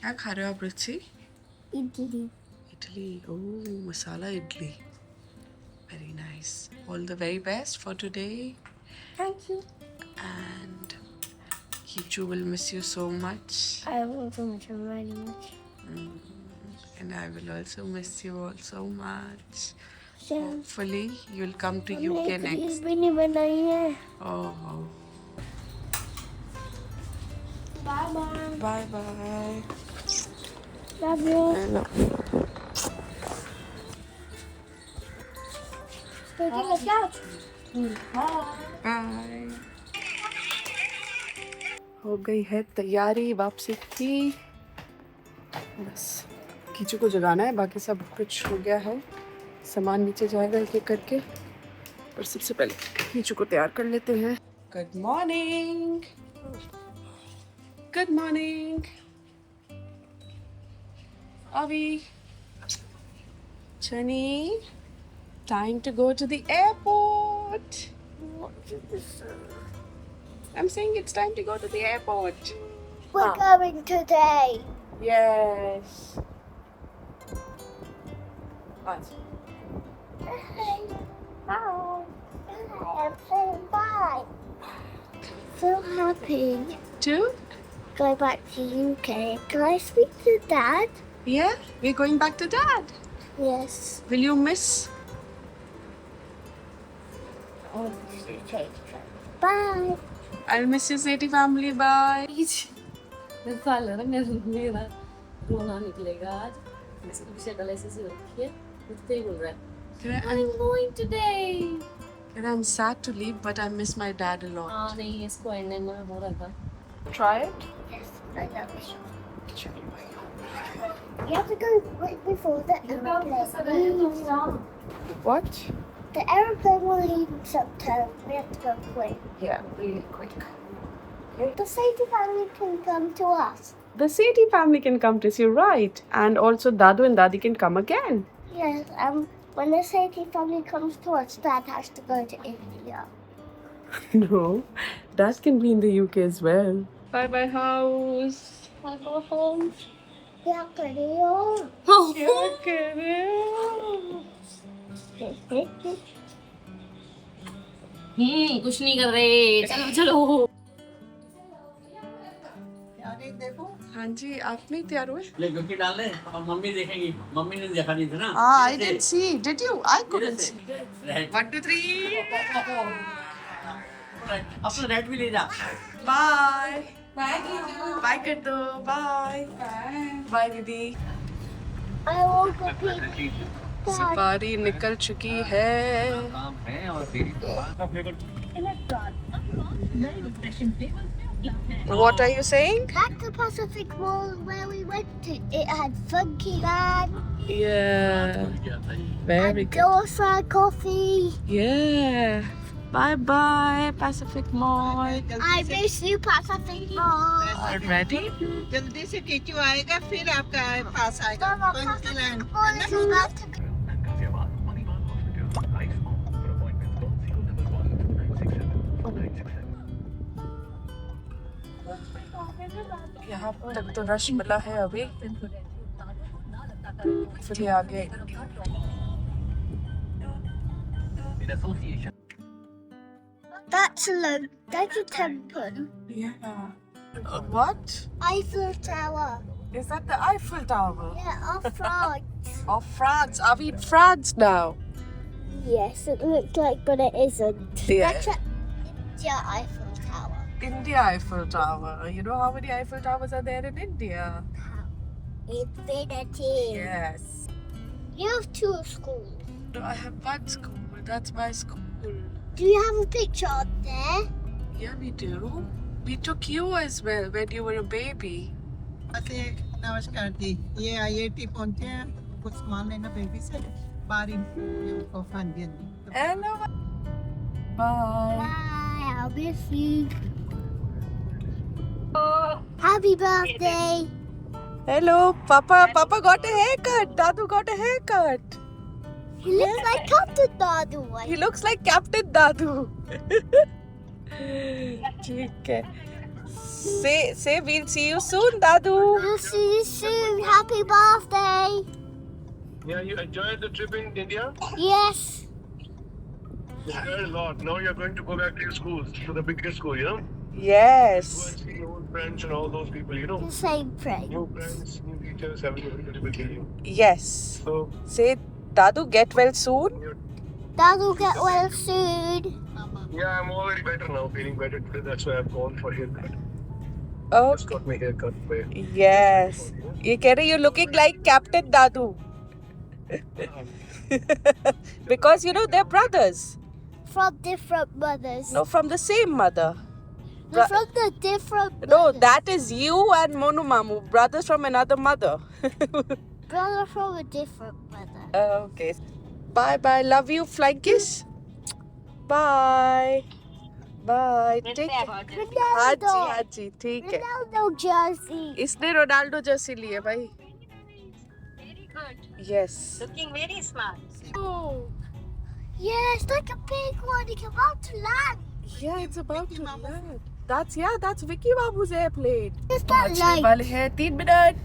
क्या खा रहे हो आप रुचि? Idli. Idli. Oh, masala idli. Very nice. All the very best for today. Thank you. And Kichu will miss you so much. I want so much very much. And I will also miss you all so much. So, Hopefully, you'll come to हमने UK idli next. भी नहीं बनाई है. Oh. Bye bye. Bye bye. Love you. Hello. Taking a couch. Bye. हो गई है तैयारी वापसी की. बस कीचू को जगाना है, बाकी सब कुछ हो गया है. सामान नीचे जाएगा एक एक करके, पर सबसे पहले कीचू को तैयार कर लेते हैं. Good morning. Good morning. अभी Chani, time to go to the airport. I'm saying it's time to go to the airport. We're going today. Yes. What? Bye. Bye. I'm saying bye. So happy. Two? Go back to UK. Can I speak to Dad? Yeah, we're going back to Dad. Yes. Will you miss? Bye. I'll miss you, Seti family. Bye. मेरा रोना निकलेगा आज. इसकी शक्ल ऐसे से रखी है, उठते ही बोल रहा है I'm going today. And I'm sad to leave, but I miss my dad a lot. हाँ नहीं, इसको एंड में हो रहा था. Try it. Yes, I love it. You have to go right before the aeroplane leaves. What? The aeroplane will leave in September. We have to go quick. Yeah, really quick. The Sadie family can come to us. The Seti family can come to us, you're right. And also Dadu and Dadi can come again. Yes, when the Sadie family comes to us, Dad has to go to India. No, Dad can be in the UK as well. Bye bye house. I go home. Yeah, Cleo. क्या कर रहे हो? कुछ नहीं कर रहे. चलो चलो. हाँ जी, आप नहीं तैयार हुए? ले गुक्की डाल ले और मम्मी देखेंगी. मम्मी ने देखा नहीं था ना. I didn't see. Did you? I couldn't see. Red 1, 2, 3. अपना रेड भी ले जा. Bye. Bye कर दो. Bye. Bye दीदी. I want to be Dad. Safari निकल चुकी है. काम है और तेरी का flavour. What are you saying? Back to Pacific Mall where we went to. It had funky land Yeah. Very and good. dosa coffee. Yeah. Bye bye Pacific Mall. I miss you, Pacific Mall. Already? जल्दी से कीचू आएगा फिर आपका पास आएगा. Mama, पंक्ति line. Pacific Mall is about to यहाँ तक तो रश मिला है अभी. फिर आगे. That's a temple. Yeah. What? Eiffel Tower. Is that the Eiffel Tower? Yeah, of France. Of France. Are we in France now? Yes, it looks like, but it isn't. Yeah. That's India Eiffel Tower. India Eiffel Tower. You know how many Eiffel Towers are there in India? Infinity. Yes. You have two schools. No, I have one school. That's my school. Do you have a picture on there? Yeah, we do. We took you as well when you were a baby. ऐसे नमस्कार दी. ये IIT पहुंचे हैं. कुछ सामान लेना baby से. बारी उनको फन दिया. Hello. Bye. Bye, I'll miss you. Happy birthday. Hello, Papa. Papa got a haircut. Dadu got a haircut. He looks like Captain Dadu. He looks like Captain Dadu. ठीक है. Say we'll see you soon, Dadu. We'll see you soon. Happy birthday. Yeah, you enjoyed the trip in India? Yes. Enjoyed a lot. Now you're going to go back to your schools, to the biggest school, you know? Go Yes. and see old friends and all those people, you know? The same thing. New friends, new teachers, everybody will get you. Yes. So, Say, Dadu, get well soon. Dad will get well soon. yeah, I'm already better now, feeling better today. That's why I've gone for haircut. Oh, Just got my haircut by yes. You get it? You're looking like Captain Dadu. Because you know they're brothers. From different mothers. No, from the same mother. They're from the different No, mothers. that is you and Monu Mamu, brothers from another mother. Brother from a different mother. Okay. Bye bye. Love you. Flying kiss. Bye. Bye. Take care. हाँ जी Ronaldo. हाँ जी ठीक है. Ronaldo jersey. इसने Ronaldo Jersey ली है भाई. Very good. Yes. Looking very smart. Oh. Yes, like a big one. It's about to land. Yeah, it's about to land. That's Vicky Babu's airplane. Is that पहुंचने light? वाले हैं 3 minute.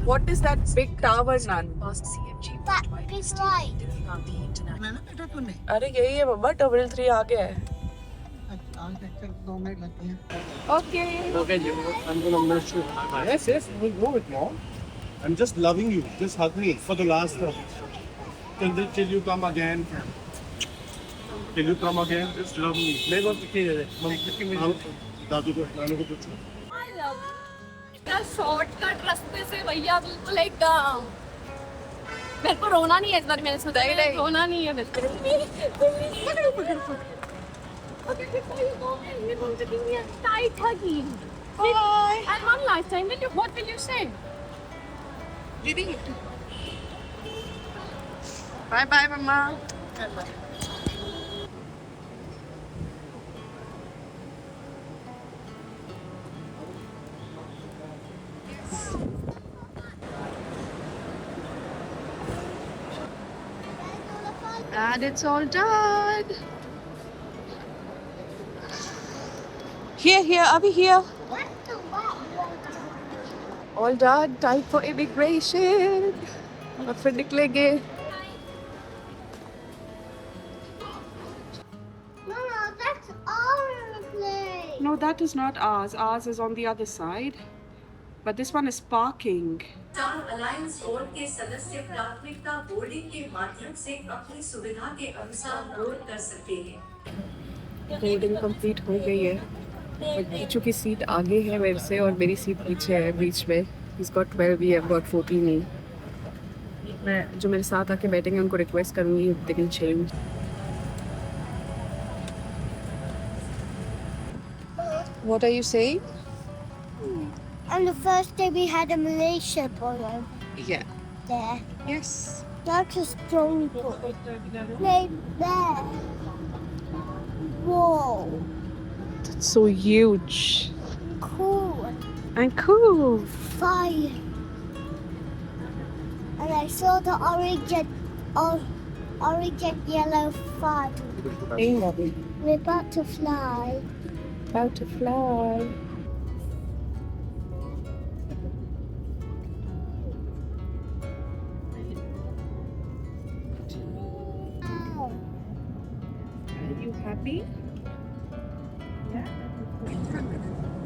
What is that big tower, Nan? That big light. ना बेटा तूने अरे यही है मम्मा, Terminal 3 आ गया है. आज तक 2 मिनट लगते हैं Okay. Okay, I'm gonna miss you. Yes, yes, we'll move it, Mom. I'm just loving you. Just hug me for the last till you come again. Till you come again, just love me. मेरे को कितनी दे दे. हाँ, दादू को नानू को पूछो. क्या shortcut रास्ते से भैया बिल्कुल एकदम. मेरे को रोना नहीं है इस बार, मैंने सोचा है रोना नहीं है मेरे को. Tight hugging. And one last time, what will you say? Bye bye, Mama. And it's all done. Here, Abhi, here. What the wow? All done. Time for immigration. और फिर निकलेंगे. Mama, that's our plane. No, that is not ours. Ours is on the other side. But this one is parking. Star alliance board के सदस्य प्राथमिकता boarding के माध्यम से अपनी सुविधा के अनुसार बोर्ड कर सकते हैं। बोर्डिंग कंप्लीट हो गई है. और कीचू की सीट आगे है मेरे से और मेरी सीट पीछे है बीच में. He's got 12, we have got 14. मैं जो मेरे साथ आके बैठेंगे उनको रिक्वेस्ट करूँगी they can change. What are you saying? On the first day we had a Malaysia polo Yeah. there. Yes. That's a strong boy. Right there. Whoa. That's so huge. Cool. And cool. Fire. And I saw the orange and yellow flag. We're about to fly. About to fly. Wow. Are you happy?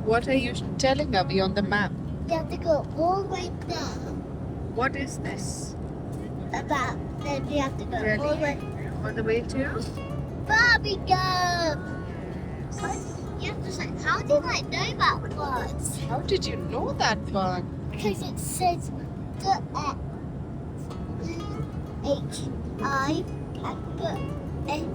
What are you telling Abhi on the map? You have to go all the way down. What is this? About. Then you have to go Really? all the way. On the way to? Barbie girl. You have to say, how did I know that words? How did you know that one? Because it says the H-I and the it.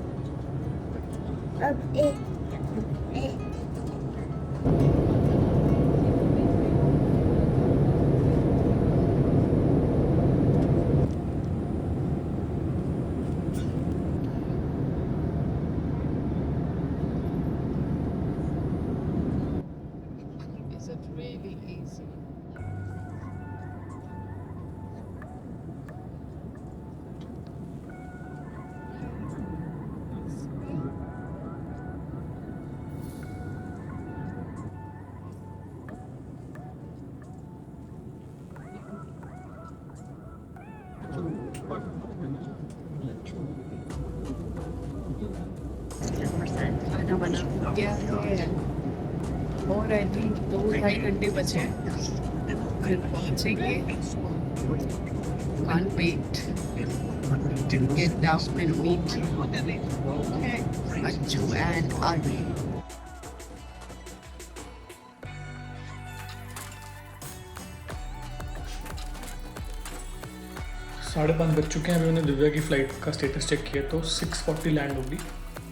Is it really easy? खाना बना गया है और I think 2-2.5 घंटे बचे हैं, घर पहुंचेंगे। Can't wait to get down and meet Anju and Ari. साढ़े 5 बज चुके हैं। अभी मैंने दिव्या की फ़्लाइट का स्टेटस चेक किया तो 6:40 लैंड होगी,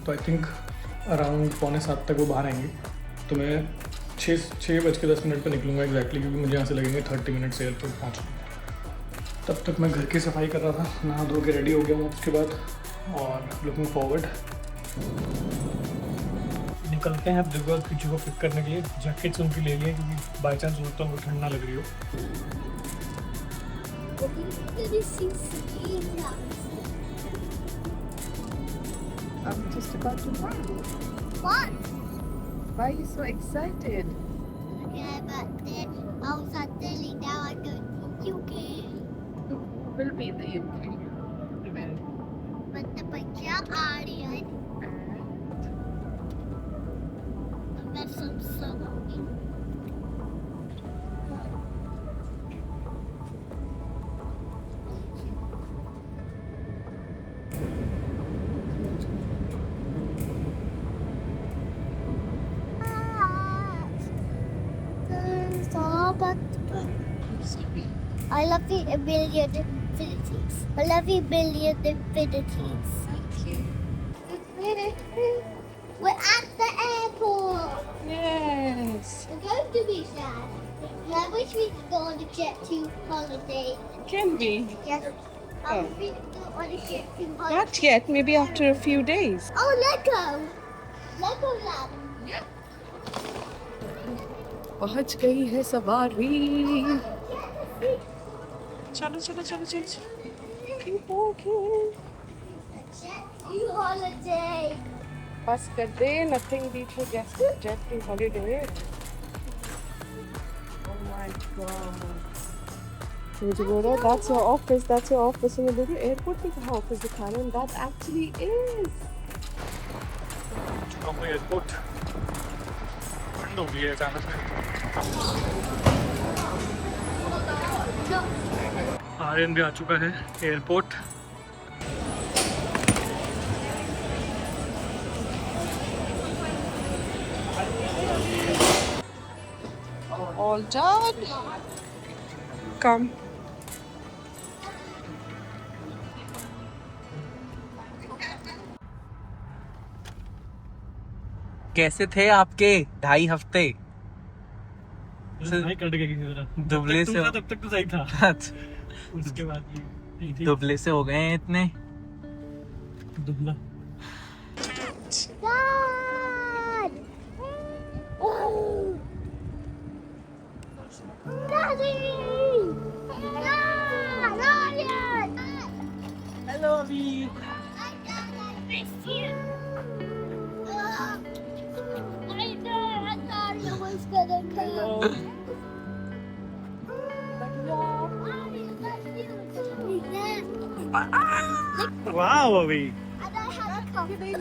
तो आई थिंक अराउंड 6:45 तक वो बाहर आएंगे। तो मैं 6:10 पर निकलूँगा एग्जैक्टली, क्योंकि मुझे यहाँ से लगेंगे 30 मिनट से एयरपोर्ट पहुँचने। तब तक मैं घर की सफाई कर रहा था, नहा धो के रेडी हो गया हूँ उसके बाद, और लुकिंग फॉरवर्ड निकलते हैं अब दिव्या किचू को पिक करने के लिए। जैकेट्स उनकी ले लिए क्योंकि बाई चांस हो तो उनको ठंड ना लग रही हो। I'm just about to run. What? Why are you so excited? Yeah, but then I was at Delhi, now I go to UK. We'll be in the UK. But the picture already that's some song. I love the a billion infinities. I love the billion infinities. We're at the airport. Yes. We're going to be sad. I wish we could go on a jet to holiday. Can we? Yes. I wish we could go on a jet to holiday. Not yet. Maybe after a few days. Oh, Lego. Legoland. पहुंच गई है सवारी। चलो चलो चलो चलो चलो। Keep walking. A jet to holiday. बस कर दे, nothing beats a jet to holiday. Oh my god. मुझे बोल रहा है, that's your office, that's your office. और मैं बोल रही हूँ, airport में कहाँ office दिखा रहे हैं? That actually is. एयरपोर्ट बंद हो गई है अचानक से। आर्यन भी आ चुका है एयरपोर्ट। All done. Come. कैसे थे आपके 2.5 हफ्ते? नहीं कट गई किसी तरह। दुबले से तब तक तो सही था। अच्छा। उसके बाद ये थी। दुबले से हो गए हैं इतने। दुबला। Dad! Oh! Daddy! Dad! Ryan! Hello अभी। Dad, I missed you! I thought you was gonna come. वाह अभी। And I had a coffee.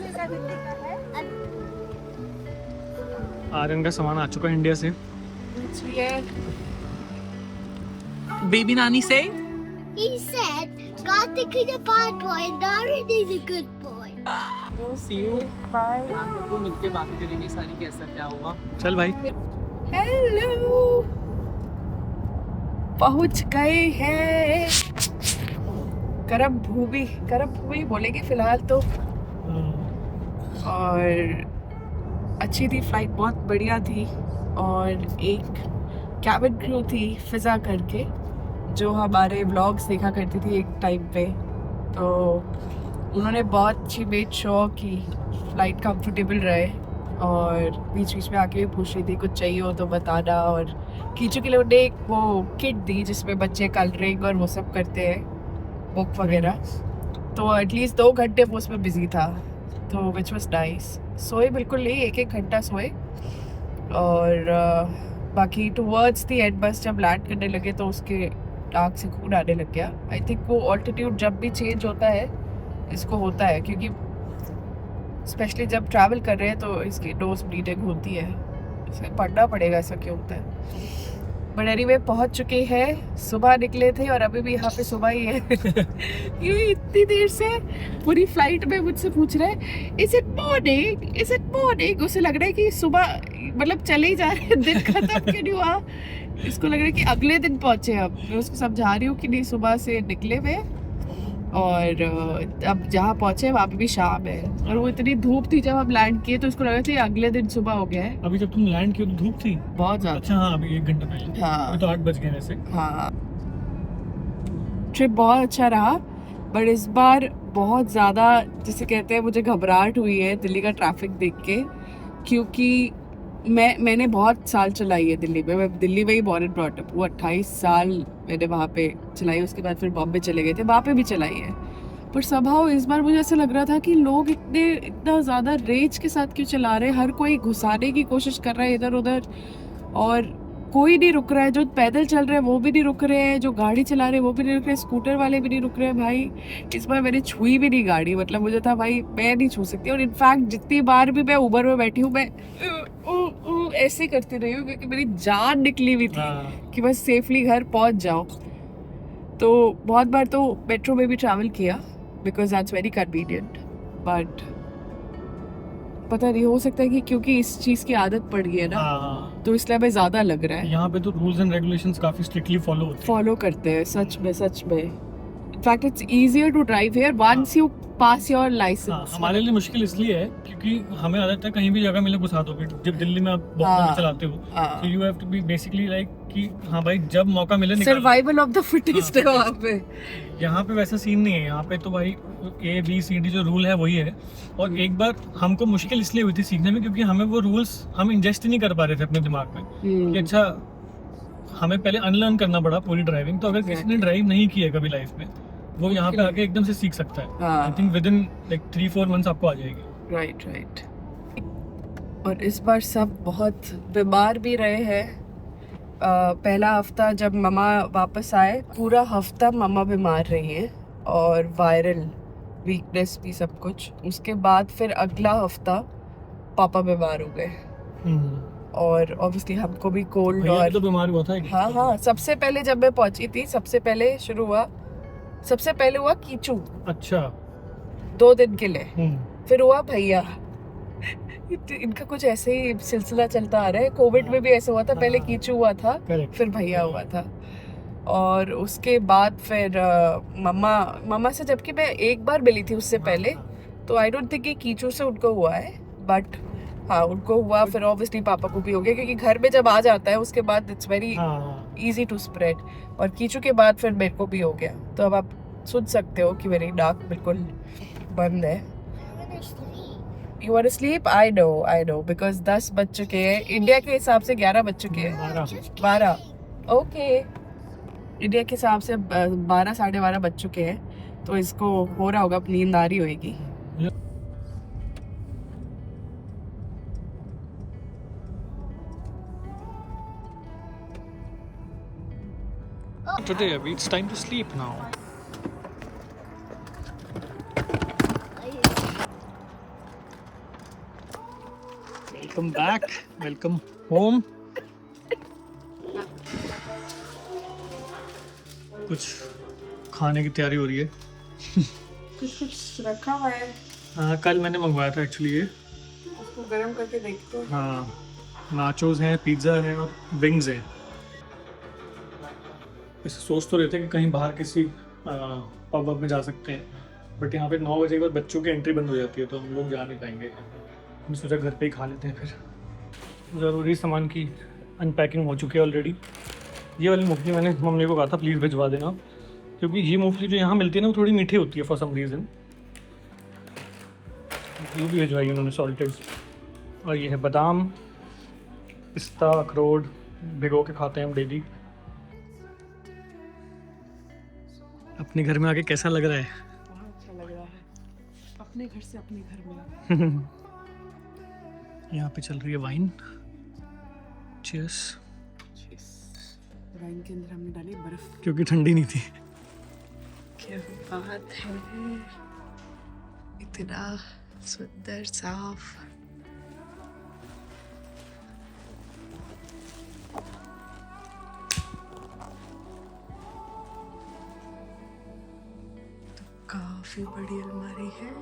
Aryan का सामान आ चुका है इंडिया से। बेबी नानी से He said, Karthik is a bad boy and Darren is a good boy. See you bye. आपको मिलके बात करेंगे सारी कैसा क्या हुआ। चल भाई। हेलो, पहुंच गए हैं करम भूमि बोलेंगे फिलहाल तो। और अच्छी थी फ्लाइट, बहुत बढ़िया थी। और एक कैबिन क्रू थी फिजा करके, जो हमारे व्लॉग्स देखा करती थी एक टाइम पे, तो उन्होंने बहुत अच्छी मेड श्योर कि फ़्लाइट कंफर्टेबल रहे। और बीच बीच में आके भी पूछ रही थी कुछ चाहिए हो तो बताना। और कीचू के लिए उन्हें एक वो किट दी जिसमें बच्चे कलरिंग और वो सब करते हैं, बुक वगैरह। तो एटलीस्ट 2 घंटे वो उसमें बिजी था, तो विच वॉज नाइस। सोए बिल्कुल नहीं, 1-1 घंटा सोए। और बाकी टूवर्ड्स दी एंड बस जब लैंड करने लगे तो उसके आँख से खून आने लग गया। आई थिंक वो ऑल्टीट्यूड जब भी चेंज होता है इसको होता है, क्योंकि स्पेशली जब ट्रैवल कर रहे हैं तो इसकी नोज ब्लीडिंग होती है। इसे पढ़ना पड़ेगा ऐसा क्यों होता है। बट एनीवे पहुंच चुके हैं, सुबह निकले थे और अभी भी यहाँ पे सुबह ही है। ये इतनी देर से पूरी फ्लाइट में मुझसे पूछ रहे हैं इज इट मॉर्निंग। उसे लग रहा है कि सुबह मतलब चले ही जा रहे हैं, दिन खत्म क्यों नहीं हुआ। इसको लग रहा है कि अगले दिन पहुंचे। अब मैं उसको समझा रही हूँ कि नहीं सुबह से निकले हुए और अब जहाँ पहुंचे वहाँ पे भी शाम है, और वो इतनी धूप थी जब हम लैंड किए तो उसको लगा था अगले दिन सुबह हो गया है। अभी जब तुम लैंड किए तो धूप थी बहुत ज्यादा। अच्छा हाँ, अभी 1 घंटा पहले। हाँ अभी तो 8 बज गए वैसे। हाँ, ट्रिप बहुत अच्छा रहा, बट इस बार बहुत ज़्यादा जिसे कहते हैं मुझे घबराहट हुई है दिल्ली का ट्रैफिक देख के, क्योंकि मैंने बहुत साल चलाई है दिल्ली में। मैं दिल्ली में ही बॉर्न एंड ब्रॉट अप, वो 28 साल मैंने वहाँ पे चलाई। उसके बाद फिर बॉम्बे चले गए थे, वहाँ पे भी चलाई है। पर समहाउ इस बार मुझे ऐसा लग रहा था कि लोग इतना ज़्यादा रेज के साथ क्यों चला रहे हैं। हर कोई घुसाने की कोशिश कर रहा है इधर उधर, और कोई नहीं रुक रहा है। जो पैदल चल रहे हैं वो भी नहीं रुक रहे हैं, जो गाड़ी चला रहे हैं वो भी नहीं रुक रहे, स्कूटर वाले भी नहीं रुक रहे हैं। भाई इस बार मैंने छुई भी नहीं गाड़ी, मतलब मुझे था भाई मैं नहीं छू सकती। और इनफैक्ट जितनी बार भी मैं उबर में बैठी हूँ मैं ऐसे ही करती रही हूँ, क्योंकि मेरी जान निकली हुई थी कि बस सेफली घर पहुँच जाओ। तो बहुत बार तो मेट्रो में भी ट्रैवल किया because that's very convenient, but पता नहीं, हो सकता है कि क्योंकि इस चीज़ की आदत पड़ गई है ना, तो इसलिए हमें ज़्यादा लग रहा है। यहाँ पे तो रूल्स एंड रेगुलेशंस काफी स्ट्रिक्टली फॉलो करते हैं, सच में। In fact it's easier to drive here once you pass your licence. हमारे लिए मुश्किल इसलिए है क्योंकि हमें आदत है कहीं भी जगह मिले घुसा दोगे। जब दिल्ली में आप बहुत चलाते हो तो you have to be basically like कि हाँ भाई जब मौका मिले सर्वाइवल ऑफ द फिटेस्ट है वहाँ पे। यहाँ पे वैसा सीन नहीं है। यहाँ पे तो भाई ABCD जो रूल है वही है। और एक बार हमको मुश्किल इसलिए हुई थी सीखने में क्योंकि हमें वो रूल्स हम इंजेस्ट ही नहीं कर पा रहे थे अपने दिमाग में कि अच्छा हमें पहले अनलर्न करना पड़ा पूरी ड्राइविंग। तो अगर किसी ने ड्राइव नहीं किया कभी लाइफ में वो यहाँ पे आके एकदम से सीख सकता है। I think with in like 3-4 months आपको आ जाएगी। राइट। और इस बार सब बहुत बीमार भी रहे हैं। पहला हफ्ता जब मम्मा वापस आए पूरा हफ्ता मम्मा बीमार रही है और वायरल वीकनेस भी सब कुछ। उसके बाद फिर अगला हफ्ता पापा बीमार हो गए और ऑब्वियसली हमको भी कोल्ड और तो बीमार हुआ था। हाँ, सबसे पहले जब मैं पहुंची थी सबसे पहले हुआ कीचू। अच्छा 2 दिन के लिए। फिर हुआ भैया। इनका कुछ ऐसे ही सिलसिला चलता आ रहा है। कोविड में भी ऐसे हुआ था, पहले कीचू हुआ था फिर भैया हुआ था। और उसके बाद फिर मम्मा से, जबकि मैं एक बार मिली थी उससे पहले, तो आई डोंट थिंक कि कीचू से उनको हुआ है, बट हाँ उनको हुआ। फिर ऑब्वियसली पापा को भी हो गया क्योंकि घर में जब आ जाता है उसके बाद it's very easy to spread. और कीचू के बाद फिर मेरे को भी हो गया। तो अब आप सुन सकते हो कि मेरी नाक बिल्कुल बंद है। You want to sleep? I know because 10 बज चुके हैं। इंडिया के हिसाब से 11 बज चुके हैं। 12 ओके। इंडिया के हिसाब से 12 साढ़े 12 बज चुके हैं। तो इसको हो रहा होगा, नींद आ रही होगी। Today it's time to sleep now. Welcome back. Welcome home. कुछ खाने की तैयारी हो रही है। कुछ रखा हुआ है। हाँ कल मैंने मंगवाया था एक्चुअली ये। उसको गर्म करके देखते हैं। हाँ नाचोस हैं, पिज़्ज़ा है और विंग्स हैं। इसे सोच तो रहे थे कि कहीं बाहर किसी पब में जा सकते हैं, बट यहाँ पे 9 बजे के बाद बच्चों की एंट्री बंद हो जाती है तो हम लोग जा नहीं पाएंगे। हमने सोचा घर पे ही खा लेते हैं। फिर ज़रूरी सामान की अनपैकिंग हो चुकी है ऑलरेडी। ये वाली मूंगफली मैंने मम्मी को कहा था प्लीज़ भिजवा देना, क्योंकि ये मूंगफली जो यहाँ मिलती है ना वो थोड़ी मीठी होती है फॉर सम रीज़न। ये भी भिजवाई उन्होंने सॉल्टेड। और ये है बादाम, पिस्ता, अखरोट, भिगो के खाते हैं हम डेली। अपने घर में आके कैसा लग रहा है? बहुत अच्छा लग रहा है, अपने घर से अपने घर में। यहाँ पे चल रही है वाइन। चीयर्स। बैग के अंदर हमने डाली बर्फ। क्योंकि ठंडी नहीं थी। क्या बात है, इतना सुंदर साफ। तो काफी बड़ी अलमारी है।